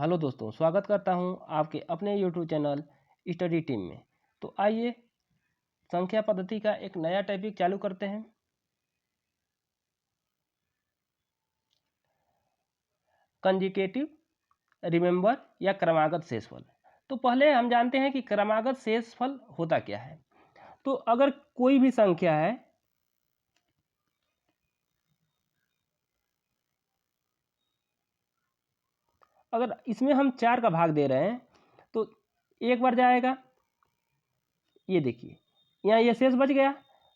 Hello दोस्तों, स्वागत करता हूं आपके अपने यूट्यूब चैनल स्टडी टीम में। तो आइए संख्या पद्धति का एक नया टॉपिक चालू करते हैं। कंजिकेटिव रिमेंबर या क्रमागत शेषफल। तो पहले हम जानते हैं कि क्रमागत शेषफल होता क्या है। तो अगर कोई भी संख्या है, अगर इसमें हम 4 का भाग दे रहे हैं तो एक बार जाएगा, ये देखिए यहाँ ये शेष बच गया,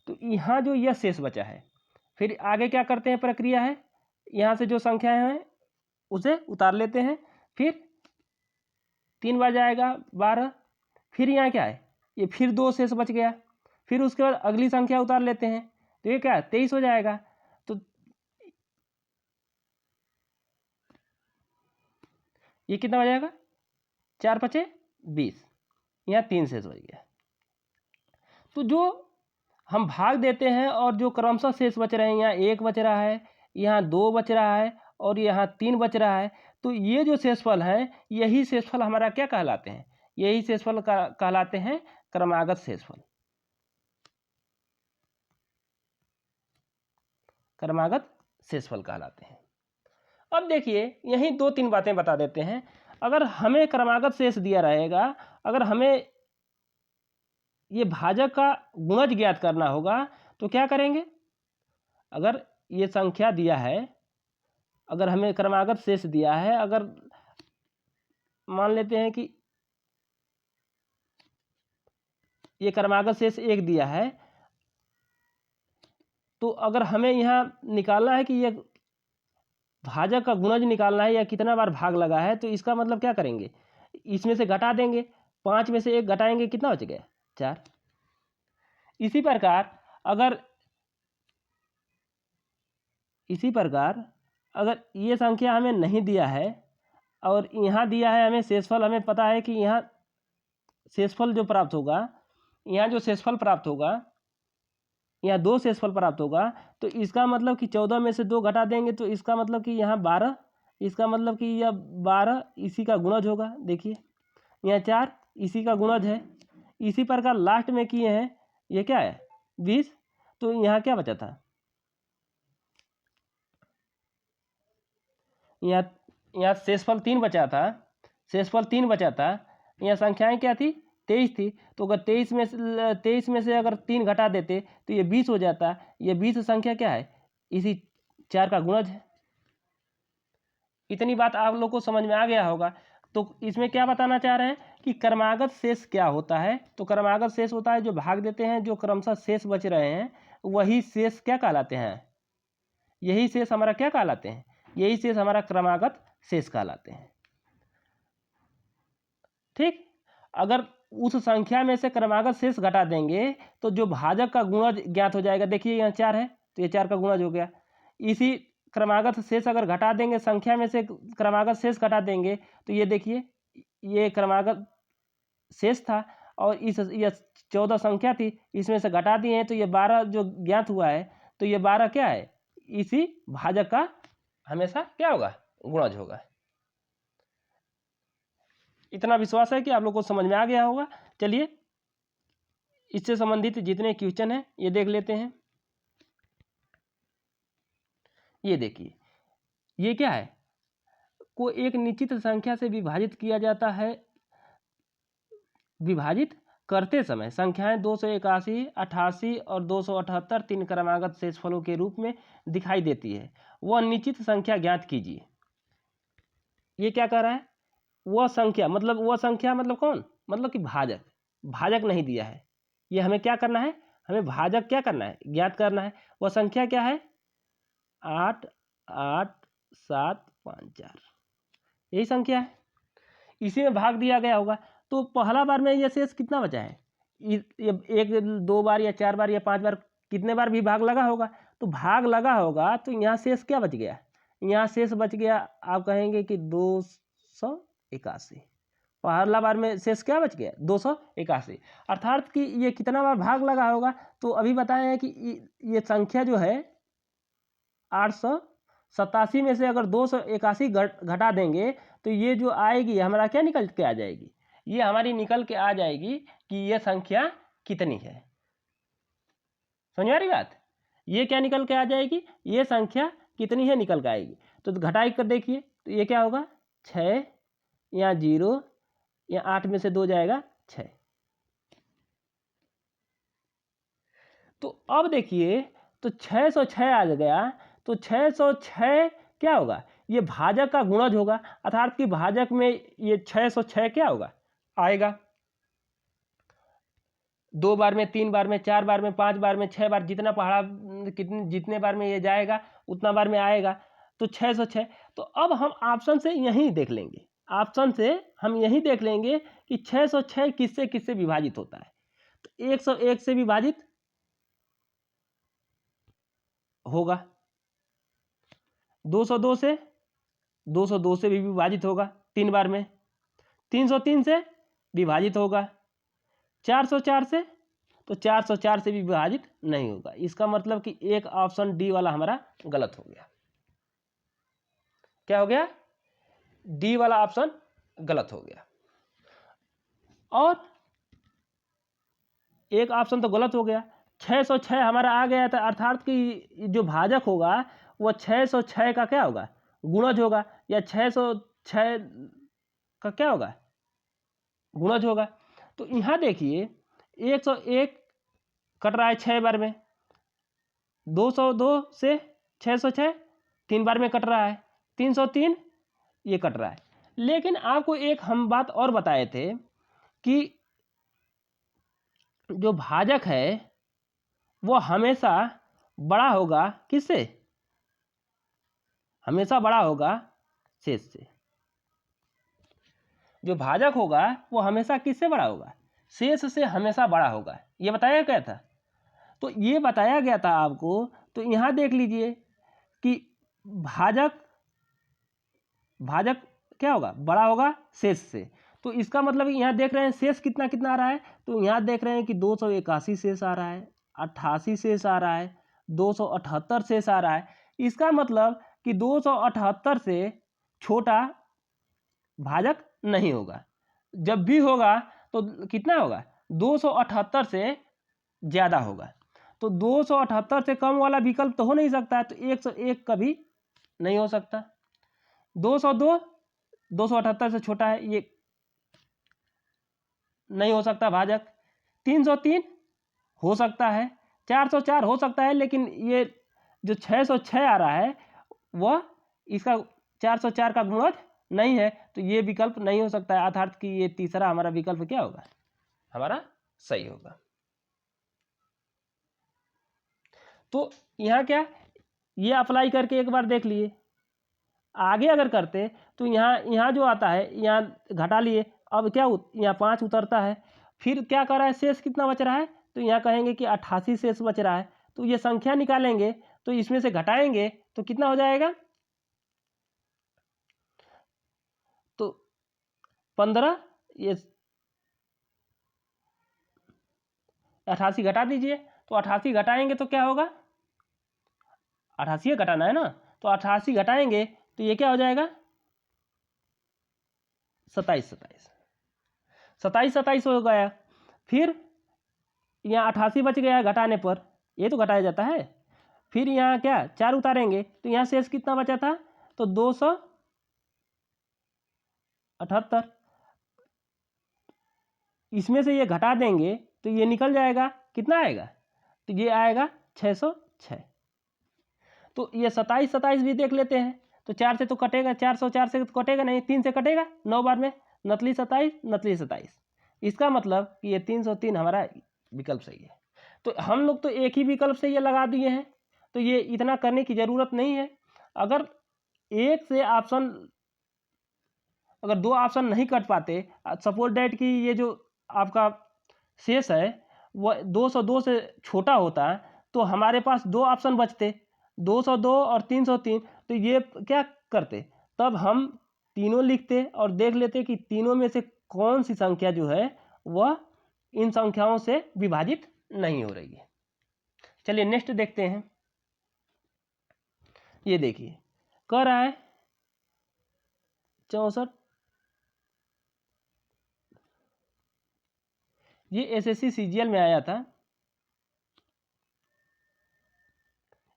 तो यहाँ जो यह शेष बचा है, फिर आगे क्या करते हैं, प्रक्रिया है, यहाँ से जो संख्याएं हैं उसे उतार लेते हैं, फिर 3 बार जाएगा 12, फिर यहाँ क्या है, ये फिर 2 शेष बच गया, फिर उसके बाद अगली संख्या उतार लेते हैं, तो ये क्या है 23 हो जाएगा। तो ये कितना हो जाएगा, 4 5 20, यहाँ 3 शेष बच गया। तो जो हम भाग देते हैं और जो क्रमशः शेष बच रहे हैं, यहाँ 1 बच रहा है, यहाँ 2 बच रहा है और यहाँ 3 बच रहा है, तो ये जो शेषफल हैं यही शेषफल हमारा क्या कहलाते हैं, यही शेषफल कहलाते हैं क्रमागत शेषफल। क्रमागत शेषफल कहलाते हैं। अब देखिए यहीं 2-3 बातें बता देते हैं। अगर हमें क्रमागत शेष दिया रहेगा, अगर हमें ये भाजक का गुणज ज्ञात करना होगा तो क्या करेंगे, अगर ये संख्या दिया है, अगर हमें क्रमागत शेष दिया है, अगर मान लेते हैं कि ये क्रमागत शेष 1 दिया है, तो अगर हमें यहाँ निकालना है कि ये भाजक का गुणज निकालना है या कितना बार भाग लगा है, तो इसका मतलब क्या करेंगे, इसमें से घटा देंगे, 5 में से 1 घटाएंगे, कितना बच गया 4। इसी प्रकार अगर ये संख्या हमें नहीं दिया है और यहाँ दिया है हमें शेषफल, हमें पता है कि यहाँ शेषफल जो प्राप्त होगा, यहाँ जो शेषफल प्राप्त होगा, यहाँ 2 शेषफल प्राप्त होगा, तो इसका मतलब कि 14 में से 2 घटा देंगे, तो इसका मतलब कि यहाँ 12, इसका मतलब कि यह 12 इसी का गुणज होगा। देखिए यहाँ 4 इसी का गुणज है। इसी प्रकार लास्ट में किए हैं, ये क्या है 20, तो यहाँ क्या बचा था, यहाँ शेषफल 3 बचा था, शेषफल 3 बचा था, यहाँ संख्याएं क्या थी 23 थी, तो अगर 23 में से अगर 3 घटा देते तो ये 20 हो जाता। ये 20 संख्या क्या है, इसी 4 का गुणज है। इतनी बात आप लोग को समझ में आ गया होगा। तो इसमें क्या बताना चाह रहे हैं कि क्रमागत शेष क्या होता है। तो क्रमागत शेष होता है जो भाग देते हैं, जो क्रमशः शेष बच रहे हैं वही शेष क्या कहलाते हैं, यही शेष हमारा क्या कहलाते हैं, यही शेष हमारा क्रमागत शेष कहलाते हैं। ठीक, अगर उस संख्या में से क्रमागत शेष घटा देंगे तो जो भाजक का गुणज ज्ञात हो जाएगा। देखिए यहाँ 4 है तो ये 4 का गुणज हो गया। इसी क्रमागत शेष अगर घटा देंगे, संख्या में से क्रमागत शेष घटा देंगे, तो ये देखिए ये क्रमागत शेष था और ये 14 संख्या थी, इसमें से घटा दिए हैं, तो ये 12 जो ज्ञात हुआ है, तो ये 12 क्या है, इसी भाजक का हमेशा क्या होगा, गुणज होगा। इतना विश्वास है कि आप लोग को समझ में आ गया होगा। चलिए इससे संबंधित जितने क्वेश्चन हैं ये देख लेते हैं। ये देखिए ये क्या है, को एक निश्चित संख्या से विभाजित किया जाता है, विभाजित करते समय संख्याएं 281, 88 और 278 3 क्रमागत शेषफलों के रूप में दिखाई देती है। वह निश्चित संख्या ज्ञात कीजिए। ये क्या कह रहा है, वह संख्या मतलब कौन, मतलब कि भाजक, भाजक नहीं दिया है, ये हमें क्या करना है, हमें भाजक क्या करना है, ज्ञात करना है। वह संख्या क्या है 8 8 7 5 4, यही संख्या है, इसी में भाग दिया गया होगा। तो पहला बार में यह शेष कितना बचा है, ये 1 2 बार या 4 बार या 5 बार, कितने बार भी भाग लगा होगा, तो भाग लगा होगा, तो यहाँ शेष क्या बच गया, यहाँ शेष बच गया, आप कहेंगे कि 281। पहला बार में शेष क्या बच गया 281, अर्थात कि ये कितना बार भाग लगा होगा। तो अभी बताए हैं कि ये संख्या जो है 800 87 में से अगर 281 घटा देंगे तो ये जो आएगी हमारा क्या निकल के आ जाएगी, ये हमारी निकल के आ जाएगी कि ये संख्या कितनी है। समझ आ रही बात? ये क्या निकल के आ जाएगी, ये संख्या कितनी है निकल के आएगी। तो घटाई कर देखिए तो ये क्या होगा 6, यहाँ 0, यहाँ 8 में से 2 जाएगा 6। तो अब देखिए तो 606 आ गया, तो 606 क्या होगा, ये भाजक का गुणज होगा, अर्थात कि भाजक में ये 606 क्या होगा आएगा, 2 बार में, 3 बार में, 4 बार में, 5 बार में, 6 बार, जितना पहाड़ा जितने बार में ये जाएगा उतना बार में आएगा, तो 606। तो अब हम ऑप्शन से यही देख लेंगे, ऑप्शन से हम यही देख लेंगे कि 606 किससे किससे विभाजित होता है। तो 101 से विभाजित होगा, 202 से, 202 से भी विभाजित होगा 3 बार में, 303 से विभाजित होगा, 404 से, तो 404 से भी विभाजित नहीं होगा। इसका मतलब कि एक ऑप्शन डी वाला हमारा गलत हो गया। क्या हो गया, डी वाला ऑप्शन गलत हो गया। और एक ऑप्शन तो गलत हो गया, 606 हमारा आ गया था, अर्थात कि जो भाजक होगा वह 606 का क्या होगा गुणज होगा, या 606 का क्या होगा गुणज होगा। तो यहाँ देखिए 101 कट रहा है 6 बार में, 202 से 606 3 बार में कट रहा है, 303 ये कट रहा है। लेकिन आपको एक हम बात और बताए थे कि जो भाजक है वो हमेशा बड़ा होगा किससे, हमेशा बड़ा होगा शेष से। जो भाजक होगा वो हमेशा किससे बड़ा होगा, शेष से हमेशा बड़ा होगा, ये बताया गया था। तो ये बताया गया था आपको। तो यहाँ देख लीजिए कि भाजक क्या होगा बड़ा होगा शेष से। तो इसका मतलब यहाँ देख रहे हैं शेष कितना कितना आ रहा है, तो यहाँ देख रहे हैं कि 281 शेष आ रहा है, 88 शेष आ रहा है, 278 शेष आ रहा है। इसका मतलब कि 278 से छोटा भाजक नहीं होगा, जब भी होगा तो कितना होगा 278 से ज़्यादा होगा। तो 278 से कम वाला विकल्प तो हो नहीं सकता है, तो 101 कभी नहीं हो सकता। 202 278 से छोटा है, ये नहीं हो सकता भाजक। 303 हो सकता है, 404 हो सकता है, लेकिन ये जो 606 आ रहा है वह इसका 404 का गुणज नहीं है, तो ये विकल्प नहीं हो सकता है, अर्थात कि ये तीसरा हमारा विकल्प क्या होगा हमारा सही होगा। तो यहाँ क्या ये अप्लाई करके एक बार देख लिए, आगे अगर करते तो यहाँ जो आता है यहाँ घटा लिए, अब क्या यहाँ 5 उतरता है, फिर क्या कर रहा है शेष कितना बच रहा है, तो यहाँ कहेंगे कि 88 शेष बच रहा है। तो ये संख्या निकालेंगे तो इसमें से घटाएंगे तो कितना हो जाएगा, तो 15, ये 88 घटा दीजिए, तो 88 घटाएंगे तो क्या होगा, 88 घटाना है ना, तो 88 घटाएंगे तो ये क्या हो जाएगा 27 हो गया। फिर यहाँ 88 बच गया घटाने पर, ये तो घटाया जाता है। फिर यहाँ क्या 4 उतारेंगे तो यहाँ शेष कितना बचा था, तो 278, इसमें से ये घटा देंगे तो ये निकल जाएगा, कितना आएगा, तो ये आएगा 606। तो ये 27 भी देख लेते हैं, तो 4 से तो कटेगा, 404 से तो कटेगा नहीं, 3 से कटेगा 9 बार में, नतली 27। इसका मतलब कि ये 303 हमारा विकल्प सही है। तो हम लोग तो एक ही विकल्प से ये लगा दिए हैं, तो ये इतना करने की ज़रूरत नहीं है। अगर एक से ऑप्शन, अगर 2 ऑप्शन नहीं कट पाते, सपोज डैट कि ये जो आपका शेष है वह 202 से छोटा होता, तो हमारे पास 2 ऑप्शन बचते, 202 और 303। तो ये क्या करते, तब हम तीनों लिखते और देख लेते कि तीनों में से कौन सी संख्या जो है वह इन संख्याओं से विभाजित नहीं हो रही है। चलिए नेक्स्ट देखते हैं। ये देखिए कह रहा है 64। ये एसएससी सीजीएल में आया था,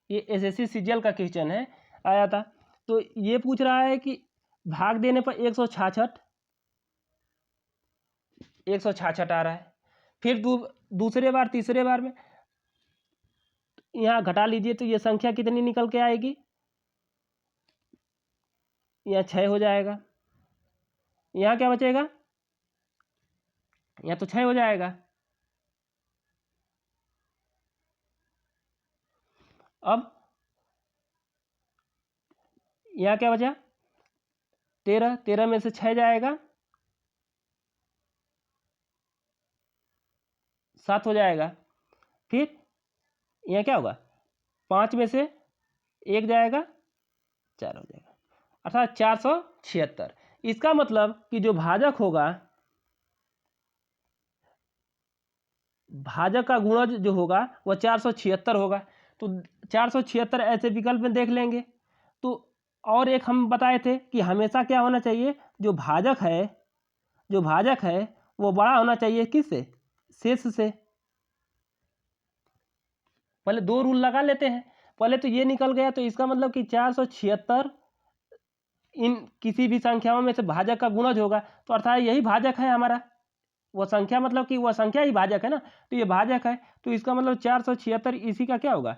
ये एसएससी सीजीएल का क्वेश्चन है, आया था। तो ये पूछ रहा है कि भाग देने पर 166 आ रहा है। फिर दूसरे बार तीसरे बार में यहाँ घटा लीजिए तो ये संख्या कितनी निकल के आएगी, यहाँ 6 हो जाएगा, यहाँ क्या बचेगा, यहाँ तो 6 हो जाएगा। अब यहाँ क्या बचा, 13, 13 में से 6 जाएगा, 7 हो जाएगा। फिर यहाँ क्या होगा, 5 में से 1 जाएगा, 4 हो जाएगा, अर्थात 476। इसका मतलब कि जो भाजक होगा, भाजक का गुणज जो होगा वह 476 होगा। तो 476 ऐसे विकल्प में देख लेंगे। तो और एक हम बताए थे कि हमेशा क्या होना चाहिए, जो भाजक है वो बड़ा होना चाहिए किससे, शेष से। पहले 2 रूल लगा लेते हैं। पहले तो ये निकल गया, तो इसका मतलब कि 476 इन किसी भी संख्याओं में से भाजक का गुणज होगा, तो अर्थात यही भाजक है हमारा। वह संख्या मतलब कि वह संख्या ही भाजक है ना, तो ये भाजक है। तो इसका मतलब 476 इसी का क्या होगा,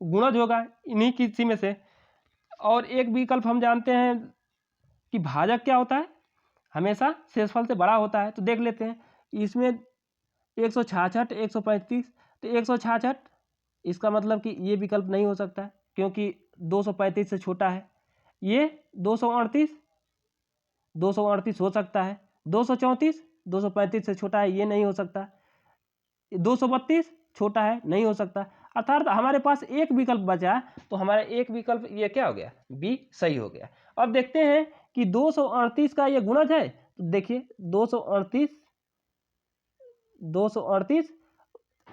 गुणज होगा, इन्हीं किसी में से। और एक विकल्प हम जानते हैं कि भाजक क्या होता है, हमेशा शेषफल से बड़ा होता है। तो देख लेते हैं इसमें 166, 135, तो 166, इसका मतलब कि ये विकल्प नहीं हो सकता क्योंकि 235 से छोटा है। ये 238 हो सकता है, 234 235 से छोटा है, ये नहीं हो सकता। 232 छोटा है, नहीं हो सकता। अर्थात हमारे पास एक विकल्प बचा, तो हमारा एक विकल्प ये क्या हो गया, बी सही हो गया। अब देखते हैं कि 238 का ये गुणज है। तो देखिए 238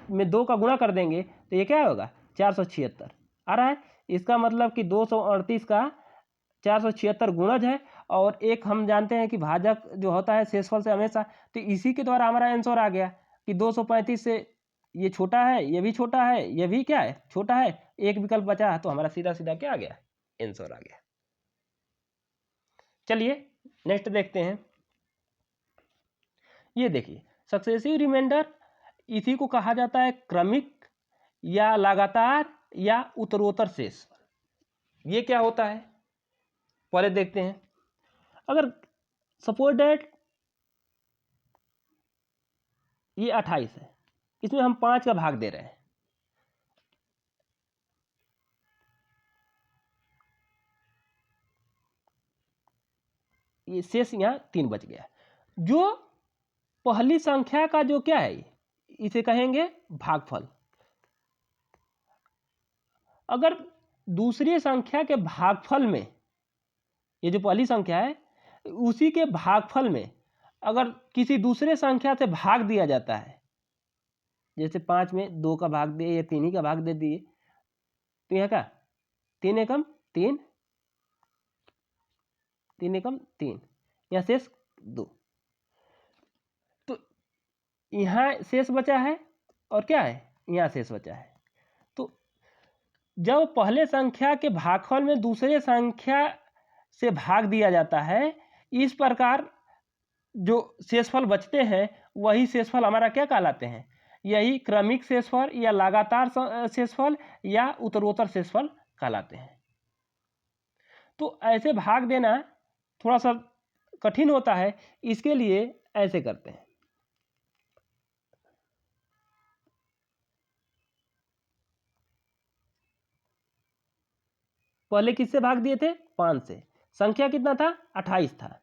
में 2 का गुणा कर देंगे तो ये क्या होगा, 476 आ रहा है। इसका मतलब कि 238 का 476 गुणज है। और एक हम जानते हैं कि भाजक जो होता है शेषफल से हमेशा, तो इसी के द्वारा हमारा आंसर आ गया कि 235 से ये छोटा है, ये भी छोटा है, ये भी क्या है, छोटा है। एक विकल्प बचा, तो हमारा सीधा सीधा क्या आ गया, आंसर आ गया। चलिए नेक्स्ट देखते हैं। ये देखिए सक्सेसिव रिमाइंडर, इसी को कहा जाता है क्रमिक या लगातार या उत्तरोत्तर शेष। ये क्या होता है पहले देखते हैं। अगर सपोज डेट ये 28 है, इसमें हम 5 का भाग दे रहे हैं, ये शेष यहाँ 3 बच गया। जो पहली संख्या का जो क्या है, इसे कहेंगे भागफल। अगर दूसरी संख्या के भागफल में, ये जो पहली संख्या है उसी के भागफल में अगर किसी दूसरे संख्या से भाग दिया जाता है, जैसे 5 में 2 का भाग दिए या 3 ही का भाग दे दिए, तो यह क्या, 3 एकम 3, 3 एकम 3, यहाँ शेष 2। तो यहाँ शेष बचा है और क्या है, यहाँ शेष बचा है। तो जब पहले संख्या के भागफल में दूसरे संख्या से भाग दिया जाता है, इस प्रकार जो शेषफल बचते हैं वही शेषफल हमारा क्या कहलाते हैं, यही क्रमिक शेषफल या लगातार शेषफल या उत्तरोत्तर शेषफल कहलाते हैं। तो ऐसे भाग देना थोड़ा सा कठिन होता है, इसके लिए ऐसे करते हैं। पहले किससे भाग दिए थे, 5 से, संख्या कितना था, 28 था।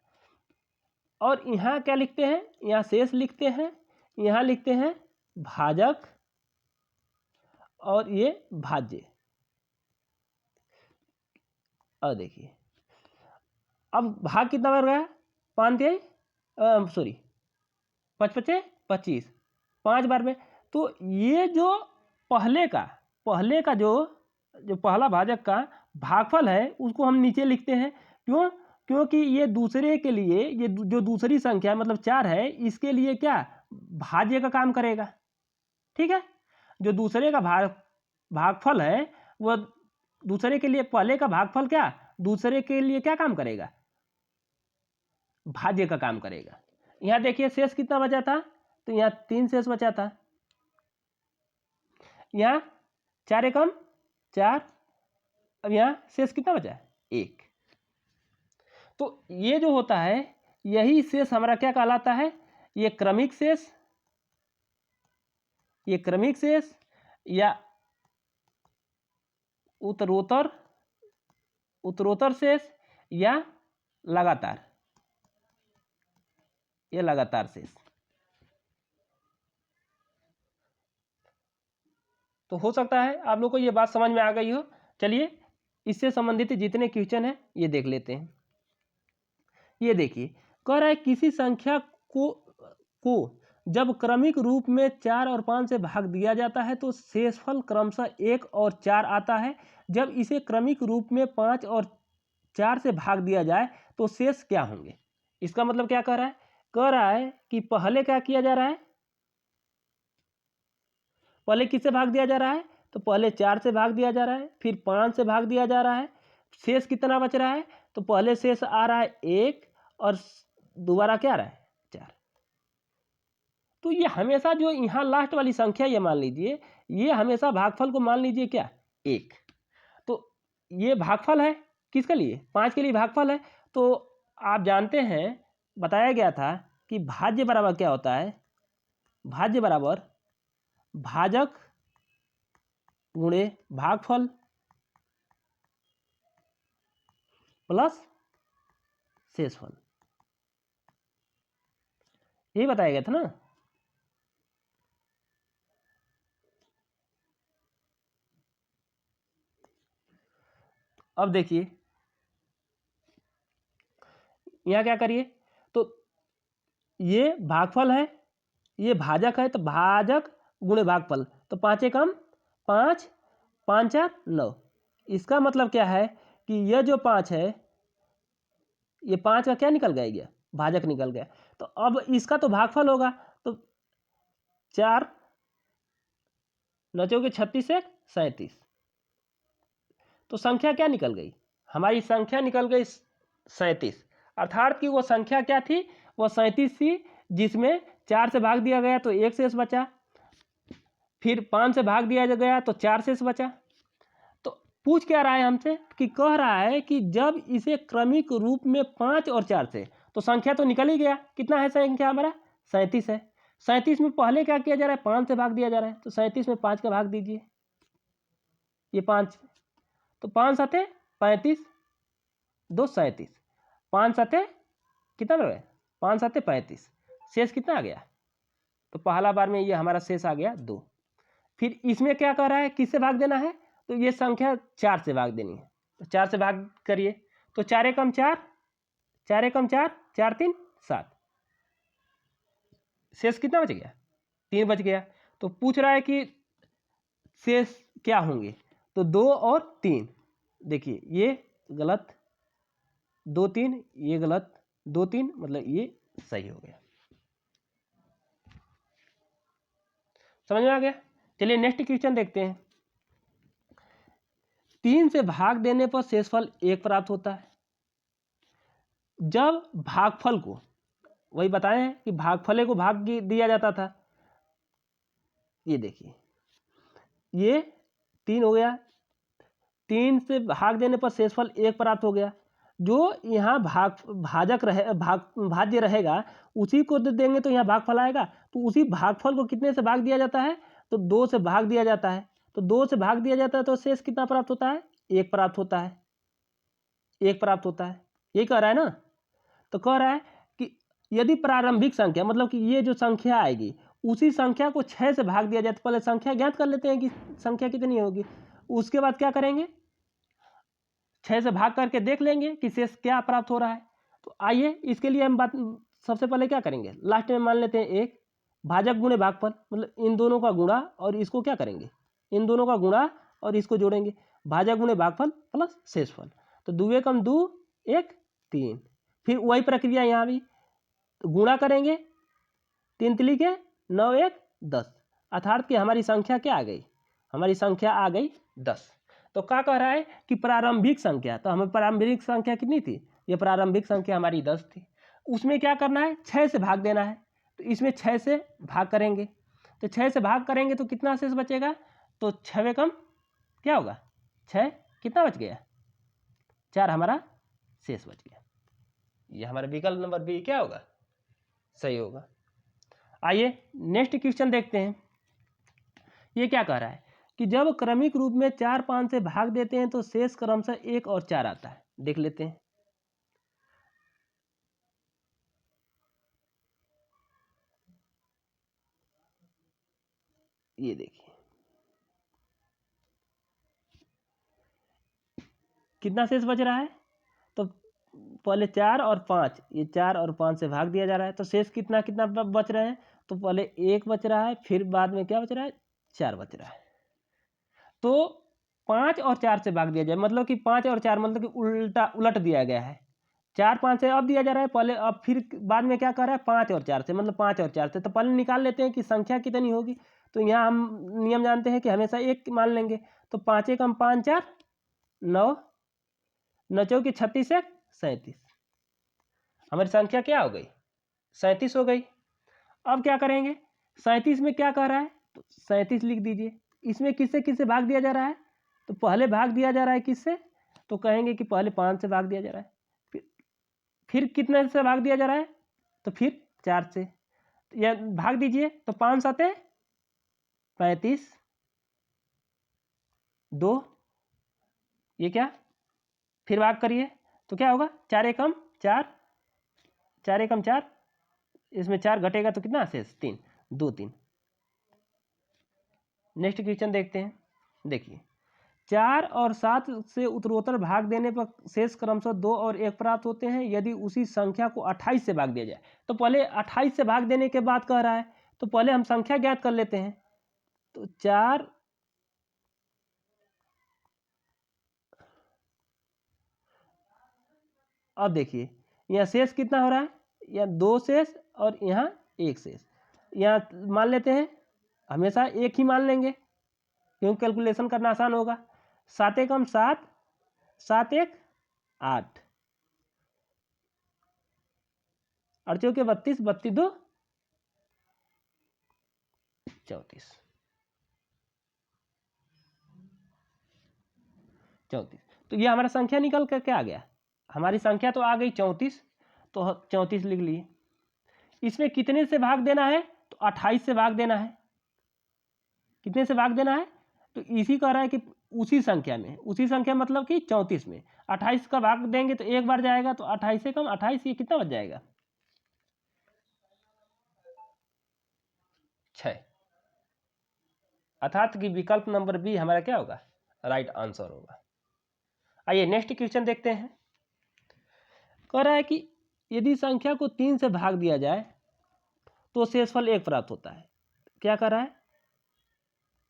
और यहाँ क्या लिखते हैं, यहाँ शेष लिखते हैं, यहाँ लिखते हैं भाजक और ये भाज्य। और देखिए अब भाग कितना बार गया, 5 सॉरी 5 पचे 25, 5 बार में। तो ये जो पहले का जो पहला भाजक का भागफल है उसको हम नीचे लिखते हैं। क्यों? क्योंकि ये दूसरे के लिए, ये जो दूसरी संख्या मतलब 4 है, इसके लिए क्या भाज्य का काम करेगा। ठीक है, जो दूसरे का भागफल है वो दूसरे के लिए, पहले का भागफल क्या दूसरे के लिए क्या काम करेगा, भाज्य का काम करेगा। यहां देखिए शेष कितना बचा था, तो यहां 3 शेष बचा था, यहां 4 एकम 4, अब यहां शेष कितना बचा है 1। तो ये जो होता है यही शेष हमारा क्या कहलाता है, ये क्रमिक शेष, ये क्रमिक शेष या उत्तरोत्तर शेष या लगातार, ये लगातार शेष। तो हो सकता है आप लोग को ये बात समझ में आ गई हो। चलिए इससे संबंधित जितने क्वेश्चन हैं ये देख लेते हैं। ये देखिए कह रहा है किसी संख्या को जब क्रमिक रूप में 4 और 5 से भाग दिया जाता है तो शेषफल क्रमशः 1 और 4 आता है। जब इसे क्रमिक रूप में 5 और 4 से भाग दिया जाए तो शेष क्या होंगे। इसका मतलब क्या कह रहा है, कह रहा है कि पहले क्या किया जा रहा है, पहले किससे भाग दिया जा रहा है, तो पहले 4 से भाग दिया जा रहा है, फिर 5 से भाग दिया जा रहा है, शेष कितना बच रहा है, तो पहले शेष आ रहा है 1 और दोबारा क्या आ रहा है 4। तो ये हमेशा जो यहाँ लास्ट वाली संख्या ये मान लीजिए, ये हमेशा भागफल को मान लीजिए क्या 1। तो ये भागफल है किसके लिए, 5 के लिए भागफल है। तो आप जानते हैं बताया गया था कि भाज्य बराबर क्या होता है, भाज्य बराबर भाजक गुणे भागफल प्लस शेषफल, यही बताया गया था ना। अब देखिए यहां क्या करिए, तो ये भागफल है, ये भाजक है, तो भाजक गुणे भागफल, तो 5 एकम 5, 5 4 9। इसका मतलब क्या है कि यह जो 5 है, ये 5 का क्या निकल गया, भाजक निकल गया। तो अब इसका तो भागफल होगा, तो 4 9 36 से 37, तो संख्या क्या निकल गई, हमारी संख्या निकल गई 37। अर्थात कि वो संख्या क्या थी, वो 37 थी, जिसमें 4 से भाग दिया गया तो 1 शेष बचा, फिर 5 से भाग दिया गया तो 4 शेष बचा। तो पूछ क्या रहा है हमसे, कि कह रहा है कि जब इसे क्रमिक रूप में 5 और 4 से, तो संख्या तो निकल ही गया, कितना है संख्या हमारा 37 है। 37 में पहले क्या किया जा रहा है, 5 से भाग दिया जा रहा है, तो 37 में 5 का भाग दीजिए, ये 5, तो 5 7 35, 2 37, 5 7 कितना बराबर, 5 7 35, शेष कितना आ गया, तो पहला बार में ये हमारा शेष आ गया 2। फिर इसमें क्या कह रहा है, किससे भाग देना है, तो ये संख्या 4 से भाग देनी है, तो 4 से भाग करिए, तो 4 एकम 4, 4 एकम 4, 4 3 7, शेष कितना बच गया 3 बच गया। तो पूछ रहा है कि शेष क्या होंगे, तो 2 और 3, देखिए ये गलत, 2 3 ये गलत, 2 3 मतलब ये सही हो गया। समझ में आ गया। चलिए नेक्स्ट क्वेश्चन देखते हैं। 3 से भाग देने पर शेषफल 1 प्राप्त होता है। जब भागफल को, वही बताए हैं कि भागफले को भाग दिया जाता था, ये देखिए ये 3 हो गया, 3 से भाग देने पर शेषफल 1 प्राप्त हो गया। जो यहाँ भाज्य रहेगा उसी को देंगे तो यहाँ भागफल आएगा, तो उसी भागफल को कितने से भाग दिया जाता है, तो 2 से भाग दिया जाता है, तो 2 से भाग दिया जाता है तो शेष कितना प्राप्त होता है 1 प्राप्त होता है, 1 प्राप्त होता है, यही कह रहा है ना। तो कह रहा है कि यदि प्रारंभिक संख्या, मतलब कि ये जो संख्या आएगी उसी संख्या को 6 से भाग दिया जाए, तो पहले संख्या ज्ञात कर लेते हैं कि संख्या कितनी होगी, उसके बाद क्या करेंगे 6 से भाग करके देख लेंगे कि शेष क्या प्राप्त हो रहा है। तो आइए इसके लिए हम बात सबसे पहले क्या करेंगे, लास्ट में मान लेते हैं 1 भाजक गुणे भागफल, मतलब इन दोनों का गुणा और इसको क्या करेंगे, इन दोनों का गुणा और इसको जोड़ेंगे। भाजक गुणे भागफल प्लस शेषफल। तो 2 एकम 2 1 3। फिर वही प्रक्रिया यहाँ भी, तो गुणा करेंगे 3 तिली के 9 1 10, अर्थात कि हमारी संख्या क्या आ गई, हमारी संख्या आ गई 10। तो क्या कह रहा है कि प्रारंभिक संख्या, तो हमें प्रारंभिक संख्या कितनी थी, ये प्रारंभिक संख्या हमारी 10 थी। उसमें क्या करना है, 6 से भाग देना है। तो इसमें 6 से भाग करेंगे, तो 6 से भाग करेंगे तो कितना शेष बचेगा, तो 6 कम क्या होगा 6, कितना बच गया 4, हमारा शेष बच गया। ये हमारा विकल्प नंबर बी क्या होगा, सही होगा। आइए नेक्स्ट क्वेश्चन देखते हैं। ये क्या कह रहा है कि जब क्रमिक रूप में 4 5 से भाग देते हैं तो शेष क्रमशः 1 और 4 आता है। देख लेते हैं। ये देखिए कितना शेष बच रहा है, तो पहले 4 और 5, ये 4 और 5 से भाग दिया जा रहा है, तो शेष कितना कितना बच रहे हैं, तो पहले 1 बच रहा है, फिर बाद में क्या बच रहा है 4 बच रहा है। तो 5 और 4 से भाग दिया जाए, मतलब कि 5 और 4 मतलब कि उलट दिया गया है। 4 5 से अब दिया जा रहा है पहले, अब फिर बाद में क्या कर रहा है 5 और 4 से, मतलब 5 और 4 से। तो पहले निकाल लेते हैं कि संख्या कितनी होगी। तो यहाँ हम नियम जानते हैं कि हमेशा 1 मान लेंगे। तो 5 एकम 5 4 9, 9 चौकी 36 1 37, हमारी संख्या क्या हो गई 37 हो गई। अब क्या करेंगे, 37 में क्या कह रहा है, तो 37 लिख दीजिए। इसमें किससे किससे भाग दिया जा रहा है, तो पहले भाग दिया जा रहा है किससे, तो कहेंगे कि पहले 5 से भाग दिया जा रहा है, फिर कितने से भाग दिया जा रहा है, तो फिर 4 से। या भाग दीजिए, तो 5 7 35, 2, ये क्या, फिर भाग करिए तो क्या होगा 4 एकम 4, 4 एकम 4, इसमें 4 घटेगा तो कितना शेष 3, 2 3। नेक्स्ट क्वेश्चन देखते हैं। देखिए 4 और 7 से उत्तरोत्तर भाग देने पर शेष क्रमशः 2 और 1 प्राप्त होते हैं यदि उसी संख्या को 28 से भाग दिया जाए। तो पहले 28 से भाग देने के बाद कह रहा है, तो पहले हम संख्या ज्ञात कर लेते हैं। तो 4 अब देखिए यहाँ शेष कितना हो रहा है, यहाँ 2 शेष और यहाँ 1 शेष। यहाँ मान लेते हैं, हमेशा 1 ही मान लेंगे क्योंकि कैलकुलेशन करना आसान होगा। 7 एकम 7, 7 1 8, 8 चौके 32, 32 2 34, 34। तो ये हमारा संख्या निकल कर क्या आ गया, हमारी संख्या तो आ गई 34, तो 34 लिख लिए। इसमें कितने से भाग देना है, तो 28 से भाग देना है। कितने से भाग देना है, तो इसी कह रहा है कि उसी संख्या में, उसी संख्या मतलब कि 34 में 28 का भाग देंगे तो एक बार जाएगा, तो 28 से कम 28, ये कितना बच जाएगा 6, अर्थात कि विकल्प नंबर बी हमारा क्या होगा, राइट आंसर होगा। आइए नेक्स्ट क्वेश्चन देखते हैं। कह रहा है कि यदि संख्या को 3 से भाग दिया जाए तो शेषफल 1 प्राप्त होता है। क्या कर रहा है,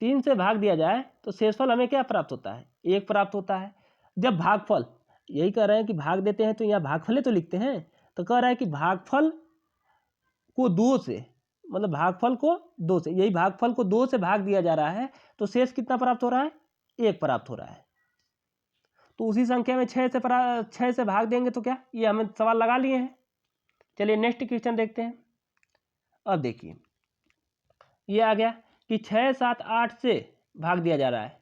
3 से भाग दिया जाए तो शेषफल हमें क्या प्राप्त होता है, 1 प्राप्त होता है। जब भागफल, यही कह रहे हैं कि भाग देते हैं तो यहाँ भागफल तो लिखते हैं, तो कह रहा है कि भागफल को 2 से, मतलब भागफल को 2 से, यही भागफल को 2 से भाग दिया जा रहा है, तो शेष कितना प्राप्त हो रहा है 1 प्राप्त हो रहा है। तो उसी संख्या में 6 से भाग देंगे तो क्या, ये हमें सवाल लगा लिए हैं। चलिए नेक्स्ट क्वेश्चन देखते हैं। अब देखिए ये आ गया कि 6 7 8 से भाग दिया जा रहा है,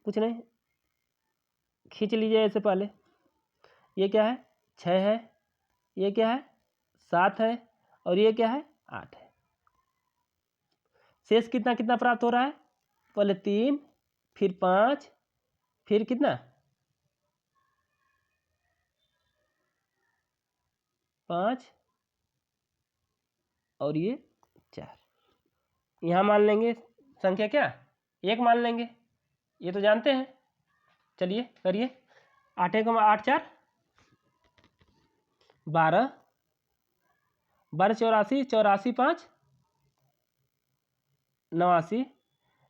कुछ नहीं खींच लीजिए ऐसे पहले। ये क्या है 6 है, ये क्या है 7 है, और ये क्या है 8 है। शेष कितना कितना प्राप्त हो रहा है, पहले 3, फिर 5, फिर कितना 5, और ये 4। यहाँ मान लेंगे संख्या क्या 1 मान लेंगे, ये तो जानते हैं। चलिए करिए, 8 एकम 8 4 12, 12 84, 84 5 89,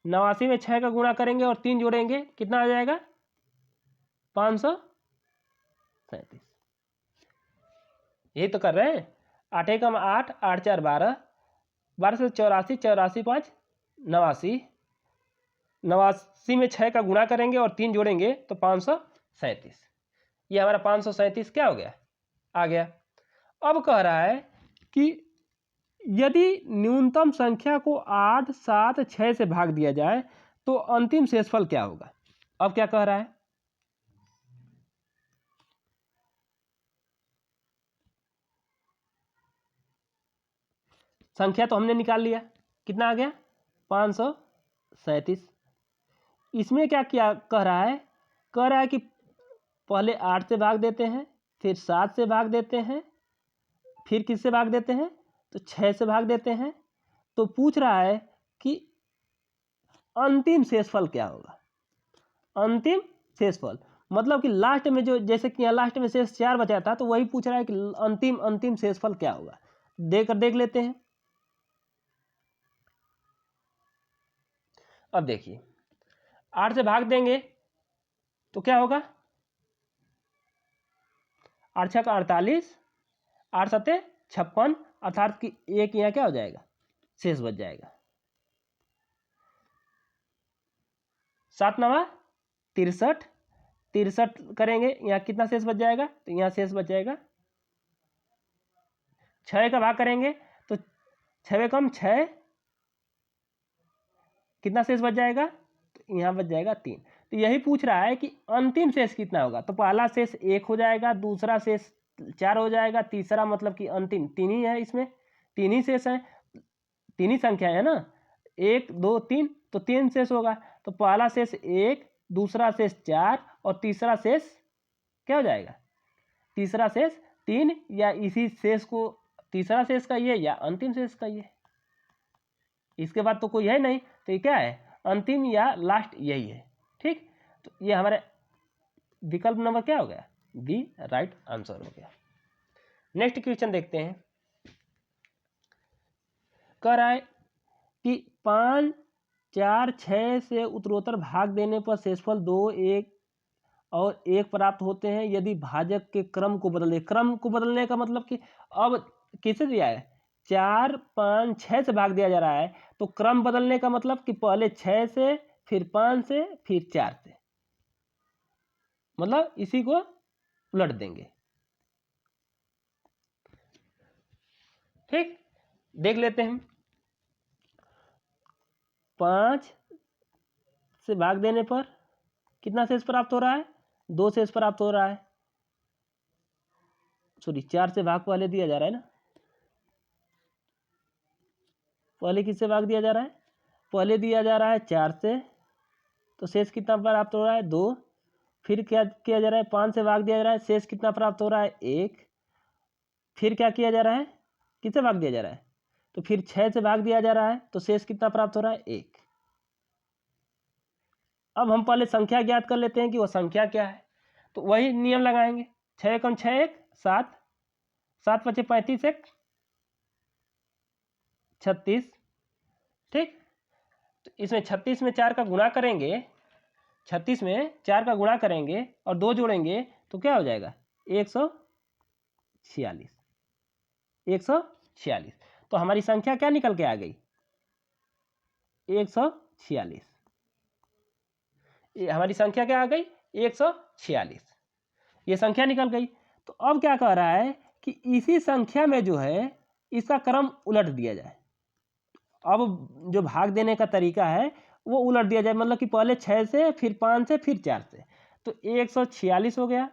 89 में 6 का गुणा करेंगे और 3 जोड़ेंगे, कितना आ जाएगा? 537। यही तो कर रहे हैं। 8 एकम 8, 8 4 12, 12 से 84, 84 5 89, 89 में 6 का गुणा करेंगे और 3 जोड़ेंगे तो 537। ये हमारा 537 क्या हो गया? आ गया। अब कह रहा है कि यदि न्यूनतम संख्या को 8, 7, 6 से भाग दिया जाए तो अंतिम शेषफल क्या होगा? अब क्या कह रहा है? संख्या तो हमने निकाल लिया, कितना आ गया? 537। इसमें क्या क्या कह रहा है? कह रहा है कि पहले 8 से भाग देते हैं, फिर 7 से भाग देते हैं, फिर किससे भाग देते हैं? तो 6 से भाग देते हैं। तो पूछ रहा है कि अंतिम शेषफल क्या होगा? अंतिम शेषफल मतलब कि लास्ट में जो, जैसे कि यहाँ लास्ट में शेष 4 बचा था, तो वही पूछ रहा है कि अंतिम शेषफल क्या होगा। देख लेते हैं। अब देखिए, 8 से भाग देंगे तो क्या होगा? 8 छक्का 48, 8 सत्ते 56, अर्थात कि एक यहाँ क्या हो जाएगा? शेष बच जाएगा। 7 नवा 63, 63 करेंगे, यहाँ कितना शेष बच जाएगा? तो यहाँ शेष बच जाएगा। 6 का भाग करेंगे तो 6 कम 6, कितना शेष बच जाएगा? तो यहाँ बच जाएगा 3। तो यही पूछ रहा है कि अंतिम शेष कितना होगा। तो पहला शेष 1 हो जाएगा, दूसरा शेष 4 हो जाएगा, तीसरा मतलब कि अंतिम 3 ही है। इसमें 3 ही शेष है, 3 ही संख्या है ना, 1 2 3, तो 3 शेष होगा। तो पहला शेष 1, दूसरा शेष 4 और तीसरा शेष क्या हो जाएगा? तीसरा शेष 3, या इसी शेष को तीसरा शेष का ये या अंतिम शेष का ये, इसके बाद तो कोई है नहीं, तो ये क्या है? अंतिम या लास्ट यही है। ठीक, तो ये हमारे विकल्प नंबर क्या हो गया? बी राइट आंसर हो गया। नेक्स्ट क्वेश्चन देखते हैं। कह रहा है कि 5, 4, 6 से उत्तरोत्तर भाग देने पर शेषफल 2, 1 और 1 प्राप्त होते हैं यदि भाजक के क्रम को बदल दे। क्रम को बदलने का मतलब कि अब किसे दिया है? 4, 5, 6 से भाग दिया जा रहा है, तो क्रम बदलने का मतलब कि पहले 6 से, फिर 5 से, फिर 4 से, मतलब इसी को उलट देंगे। ठीक, देख लेते हैं। 5 से भाग देने पर कितना शेष प्राप्त हो रहा है? 2 शेष प्राप्त हो रहा है। सॉरी, 4 से भाग पहले दिया जा रहा है ना, पहले किससे भाग दिया जा रहा है? पहले दिया जा रहा है 4 से, तो शेष कितना प्राप्त हो रहा है? 2। फिर क्या किया जा रहा है? 5 से भाग दिया जा रहा है, शेष कितना प्राप्त हो रहा है? 1। फिर क्या किया जा रहा है? किससे भाग दिया जा रहा है? तो फिर 6 से भाग दिया जा रहा है, तो शेष कितना प्राप्त हो रहा है? 1। अब हम पहले संख्या ज्ञात कर लेते हैं कि वो संख्या क्या है। तो वही नियम लगाएंगे। 6 कम 6 1 7, 7 5 35 1 36। ठीक, तो इसमें 36 में 4 का गुणा करेंगे, 36 में 4 का गुणा करेंगे और 2 जोड़ेंगे तो क्या हो जाएगा? 146। 146। तो हमारी संख्या क्या निकल के आ गई? 146। ये हमारी संख्या क्या आ गई? 146। ये संख्या निकल गई। तो अब क्या कह रहा है कि इसी संख्या में जो है इसका क्रम उलट दिया जाए। अब जो भाग देने का तरीका है वो उलट दिया जाए, मतलब कि पहले 6 से, फिर 5 से, फिर 4 से, तो 146 हो गया।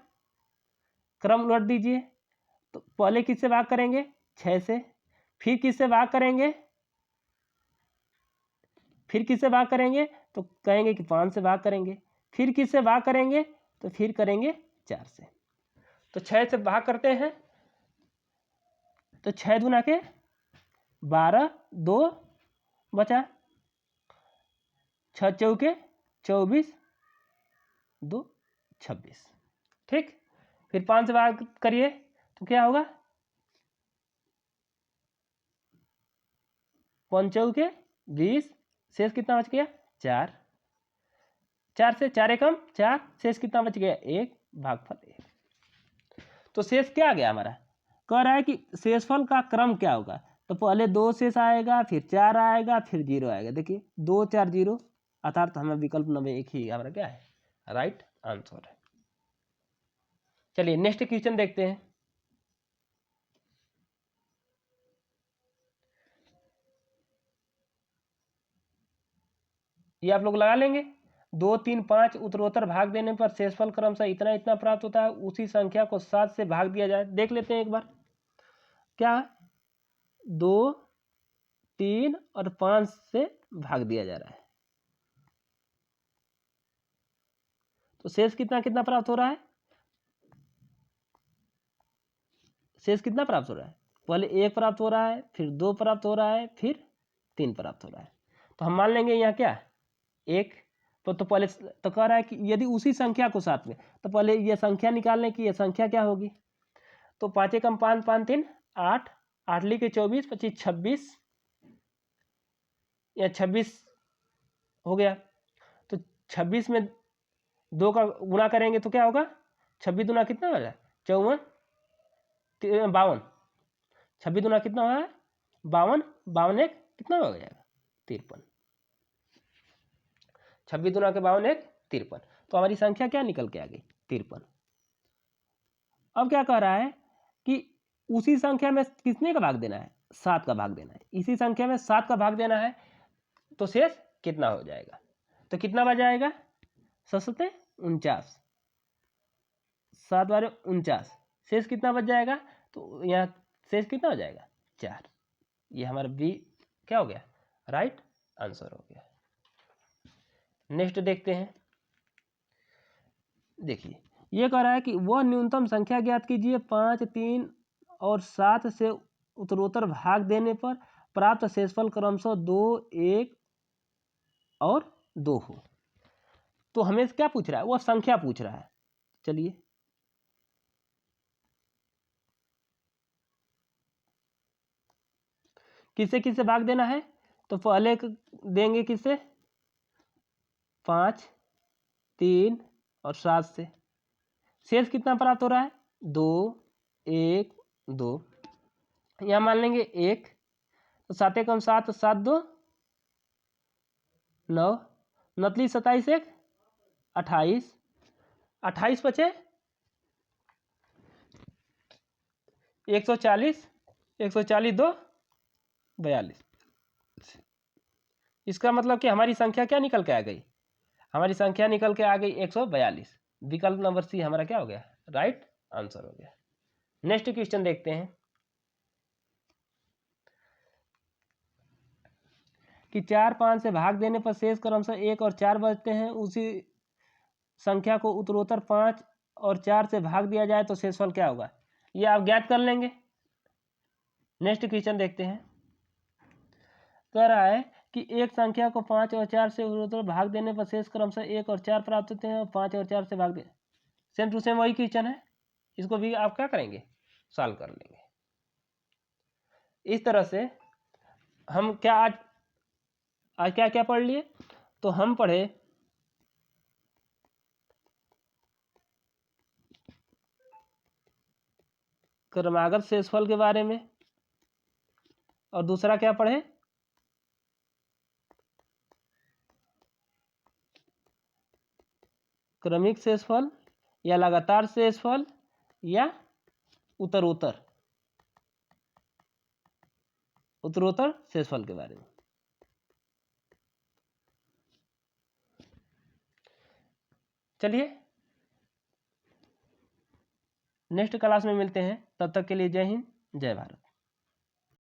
क्रम उलट दीजिए। तो पहले किससे भाग करेंगे? 6 से। फिर किससे भाग करेंगे? फिर किससे भाग करेंगे? तो कहेंगे कि 5 से भाग करेंगे। फिर किससे भाग करेंगे? तो फिर करेंगे 4 से। तो 6 से भाग करते हैं, तो 6 दूना के 12, 2 बचा, 6 चौके 24, 2 26। ठीक, फिर 5 से भाग करिए तो क्या होगा? 5 चौके 20, शेष कितना बच गया? 4, 4 से 4 एकम 4, शेष कितना बच गया 1 भागफल 1। तो शेष क्या आ गया हमारा, कह रहा है कि शेषफल का क्रम क्या होगा, तो पहले 2 शेष आएगा, फिर 4 आएगा, फिर 0 आएगा। देखिए 2 4 0, अर्थात हमें विकल्प नंबर 1 ही हमारा क्या है, राइट आंसर है। चलिए नेक्स्ट क्वेश्चन देखते हैं। ये आप लोग लगा लेंगे। 2 3 5 उत्तरोत्तर भाग देने पर शेषफल क्रमशः इतना इतना प्राप्त होता है, उसी संख्या को 7 से भाग दिया जाए। देख लेते हैं एक बार क्या, 2 3 और 5 से भाग दिया जा रहा है, तो शेष कितना कितना प्राप्त हो रहा है, शेष कितना प्राप्त हो रहा है, पहले 1 प्राप्त हो रहा है, फिर 2 प्राप्त हो रहा है, फिर 3 प्राप्त हो रहा है। तो हम मान लेंगे यहाँ क्या 1, तो पहले तो कह रहा है कि यदि उसी संख्या को साथ में, तो पहले ये संख्या निकालने की, ये संख्या क्या होगी, तो 5 एकम 5 5 3 8, 8 लिखे 24 25 26, या 26 हो गया। तो 26 में 2 का गुणा करेंगे तो क्या होगा, 26 दूना कितना हो जाए 54 52, 26 दूना कितना हुआ है 52, 52 एक कितना हो जाएगा 53, 26 दूना के 52 एक 53। तो हमारी संख्या क्या निकल के आ गई 53। अब क्या कह रहा है कि उसी संख्या में कितने का भाग देना है, 7 का भाग देना है, इसी संख्या में 7 का भाग देना है, तो शेष कितना हो जाएगा, तो कितना बच जाएगा 7 49, 7 बार 49, शेष कितना बच जाएगा, तो यहाँ शेष कितना हो जाएगा 4। ये हमारा बी क्या हो गया, राइट आंसर हो गया। नेक्स्ट देखते हैं। देखिए ये कह रहा है कि वह न्यूनतम संख्या ज्ञात कीजिए 5 3 और 7 से उत्तरोत्तर भाग देने पर प्राप्त शेषफल क्रमशः 2 1 और 2 हो। तो हमें क्या पूछ रहा है, वह संख्या पूछ रहा है। चलिए किससे किससे भाग देना है, तो पहले देंगे किससे 5 3 और 7 से, शेष कितना प्राप्त हो रहा है 2 1 2, यहाँ मान लेंगे 1, तो 7 एकम 7 7 2 9, नतली 27 1 28, 28 बचे 140, 140 2 42। इसका मतलब कि हमारी संख्या क्या निकल के आ गई, हमारी संख्या निकल के आ गई 142। विकल्प नंबर सी हमारा क्या हो गया, राइट आंसर हो गया। नेक्स्ट क्वेश्चन देखते हैं कि 4 5 से भाग देने पर शेष क्रमशः 1 और 4 बचते हैं, उसी संख्या को उत्तरोत्तर 5 और 4 से भाग दिया जाए तो शेषफल क्या होगा, ये आप ज्ञात कर लेंगे। नेक्स्ट क्वेश्चन देखते हैं। कह रहा है कि एक संख्या को 5 और 4 से उत्तरोत्तर भाग देने पर शेष क्रमशः 1 और 4 प्राप्त होते हैं, 5 और 4 से भाग दे, सेम टू सेम वही क्वेश्चन है, इसको भी आप क्या करेंगे सॉल्व कर लेंगे। इस तरह से हम क्या आज क्या क्या पढ़ लिए, तो हम पढ़े क्रमागत शेषफल के बारे में, और दूसरा क्या पढ़े क्रमिक शेषफल या लगातार शेषफल या उत्तरोत्तर शेषफल के बारे में। चलिए नेक्स्ट क्लास में मिलते हैं, तब तक के लिए जय हिंद जय भारत।